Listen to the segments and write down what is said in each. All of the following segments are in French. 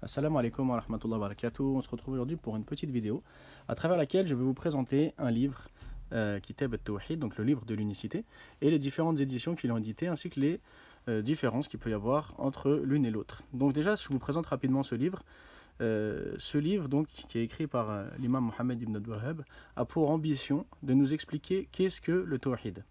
Assalamu alaikum wa rahmatullahi wa barakatuh. On se retrouve aujourd'hui pour une petite vidéo à travers laquelle je vais vous présenter un livre, Kitab al-Tawhid, donc le livre de l'unicité, et les différentes éditions qui l'ont édité, ainsi que les différences qu'il peut y avoir entre l'une et l'autre. Donc déjà, je vous présente rapidement ce livre. Ce livre, donc, qui est écrit par l'imam Mohammed ibn Abdul Wahhab, a pour ambition de nous expliquer qu'est-ce que le Tawhid.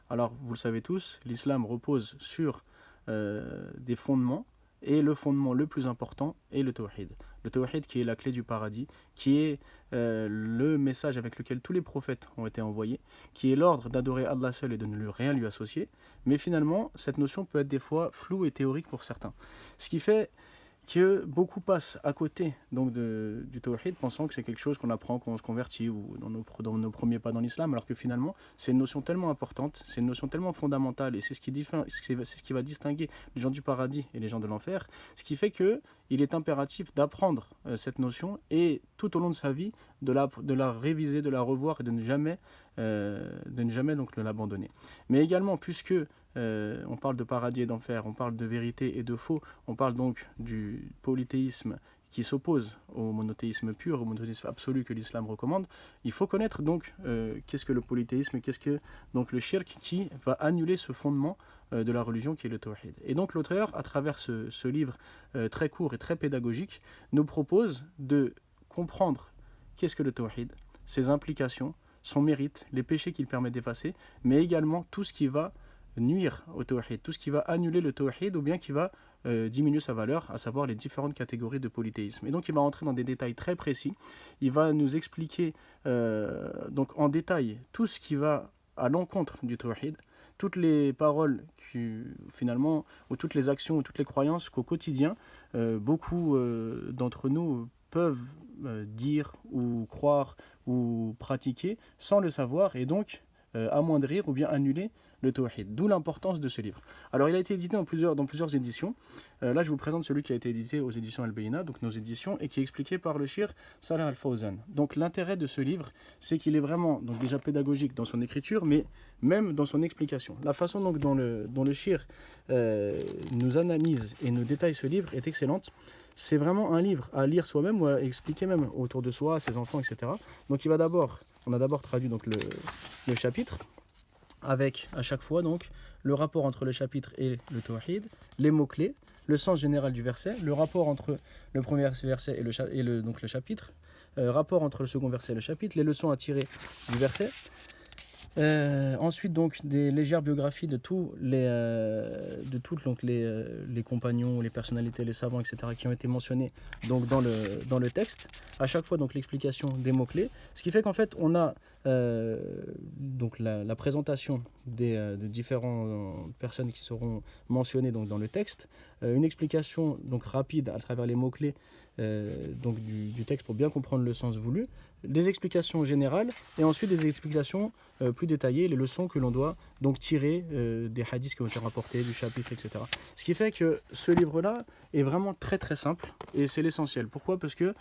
Alors, vous le savez tous, l'islam repose sur des fondements, et le fondement le plus important est le Tawhid. Le Tawhid qui est la clé du paradis, qui est le message avec lequel tous les prophètes ont été envoyés, qui est l'ordre d'adorer Allah seul et de ne rien lui associer. Mais finalement, cette notion peut être des fois floue et théorique pour certains. Ce qui fait que beaucoup passent à côté donc du tawhid, pensant que c'est quelque chose qu'on apprend quand on se convertit ou dans nos premiers pas dans l'islam, alors que finalement c'est une notion tellement importante, c'est une notion tellement fondamentale, et c'est ce qui va distinguer les gens du paradis et les gens de l'enfer, ce qui fait que il est impératif d'apprendre cette notion et tout au long de sa vie de la réviser, de la revoir et de ne jamais donc l'abandonner. Mais également, puisque on parle de paradis et d'enfer, on parle de vérité et de faux, on parle donc du polythéisme qui s'oppose au monothéisme pur, au monothéisme absolu que l'islam recommande. Il faut connaître donc qu'est-ce que le polythéisme, qu'est-ce que donc le shirk qui va annuler ce fondement de la religion qui est le tawhid. Et donc l'auteur, à travers ce livre très court et très pédagogique, nous propose de comprendre qu'est-ce que le tawhid, ses implications, son mérite, les péchés qu'il permet d'effacer, mais également tout ce qui va nuire au tawhid, tout ce qui va annuler le tawhid ou bien qui va diminuer sa valeur, à savoir les différentes catégories de polythéisme. Et donc il va rentrer dans des détails très précis, il va nous expliquer donc en détail tout ce qui va à l'encontre du tawhid, toutes les paroles finalement, ou toutes les actions, ou toutes les croyances qu'au quotidien, beaucoup d'entre nous peuvent dire ou croire ou pratiquer sans le savoir, et donc amoindrir ou bien annuler le tawhid. D'où l'importance de ce livre. Alors il a été édité dans plusieurs éditions. Là je vous présente celui qui a été édité aux éditions Al-Bayna, donc nos éditions, et qui est expliqué par le Cheikh Salih Al-Fawzan. Donc l'intérêt de ce livre, c'est qu'il est vraiment donc déjà pédagogique dans son écriture, mais même dans son explication. La façon donc dont le Cheikh nous analyse et nous détaille ce livre est excellente. C'est vraiment un livre à lire soi-même ou à expliquer même autour de soi, à ses enfants, etc. Donc on a d'abord traduit donc le chapitre, avec à chaque fois donc le rapport entre le chapitre et le tawhid, les mots-clés, le sens général du verset, le rapport entre le premier verset donc le chapitre, rapport entre le second verset et le chapitre, les leçons à tirer du verset. Ensuite donc des légères biographies de tous les compagnons, les personnalités, les savants, etc. qui ont été mentionnés donc dans le texte. À chaque fois donc l'explication des mots-clés, ce qui fait qu'en fait on a donc la présentation des différentes personnes qui seront mentionnées donc dans le texte, une explication donc rapide à travers les mots-clés donc du texte pour bien comprendre le sens voulu, des explications générales et ensuite des explications plus détaillées, les leçons que l'on doit donc tirer des hadiths qui ont été rapportés, du chapitre, etc. Ce qui fait que ce livre-là est vraiment très très simple et c'est l'essentiel. Pourquoi ? Parce que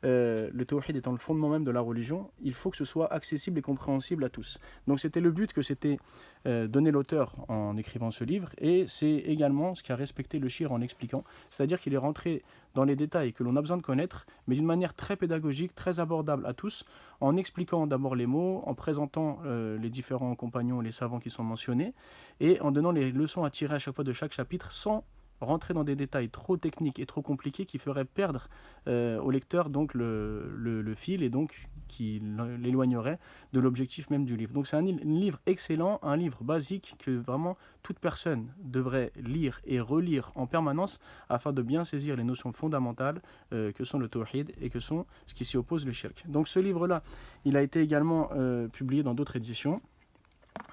le tawhid étant le fondement même de la religion, il faut que ce soit accessible et compréhensible à tous. Donc c'était le but que s'était donné l'auteur en écrivant ce livre, et c'est également ce qu'a respecté le shir en l'expliquant, c'est-à-dire qu'il est rentré dans les détails que l'on a besoin de connaître, mais d'une manière très pédagogique, très abordable à tous, en expliquant d'abord les mots, en présentant les différents compagnons, les savants qui sont mentionnés, et en donnant les leçons à tirer à chaque fois de chaque chapitre, sans rentrer dans des détails trop techniques et trop compliqués qui feraient perdre au lecteur donc le fil, et donc qui l'éloignerait de l'objectif même du livre. Donc c'est un livre excellent, un livre basique que vraiment toute personne devrait lire et relire en permanence afin de bien saisir les notions fondamentales que sont le tawhid et que sont ce qui s'y oppose, le shirk. Donc ce livre-là, il a été également publié dans d'autres éditions,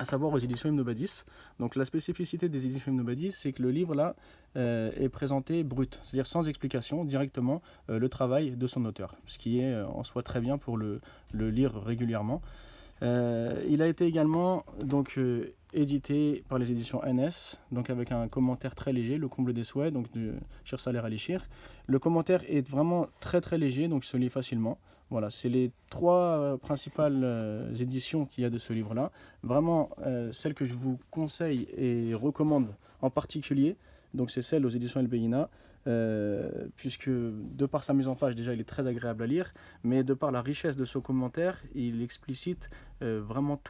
à savoir aux éditions Ibn Badis. Donc la spécificité des éditions Ibn Badis, c'est que le livre là est présenté brut, c'est-à-dire sans explication, directement le travail de son auteur, ce qui est en soi très bien pour le lire régulièrement. Il a été également donc édité par les éditions NS, donc avec un commentaire très léger, le comble des souhaits, donc de Cheikh Saleh Al-Shir. Le commentaire est vraiment très très léger, donc il se lit facilement. Voilà, c'est les trois principales éditions qu'il y a de ce livre-là. Vraiment, celle que je vous conseille et recommande en particulier, donc c'est celle aux éditions El Beïna, puisque de par sa mise en page, déjà, il est très agréable à lire, mais de par la richesse de son commentaire, il explicite vraiment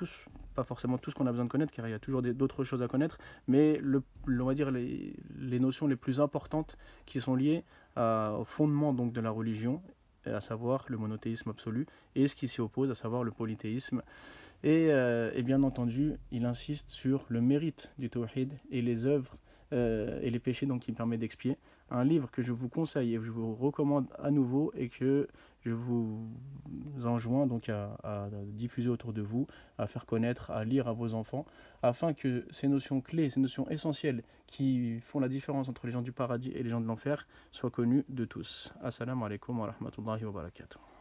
pas forcément tout ce qu'on a besoin de connaître, car il y a toujours d'autres choses à connaître, mais on va dire les notions les plus importantes qui sont liées au fondement donc, de la religion, à savoir le monothéisme absolu, et ce qui s'y oppose, à savoir le polythéisme. Et bien entendu, il insiste sur le mérite du tawhid et les œuvres et les péchés donc, qu'il permet d'expier. Un livre que je vous conseille et que je vous recommande à nouveau et que je vous enjoins donc à diffuser autour de vous, à faire connaître, à lire à vos enfants, afin que ces notions clés, ces notions essentielles qui font la différence entre les gens du paradis et les gens de l'enfer soient connues de tous. Assalamu alaikum wa rahmatullahi wa barakatuh.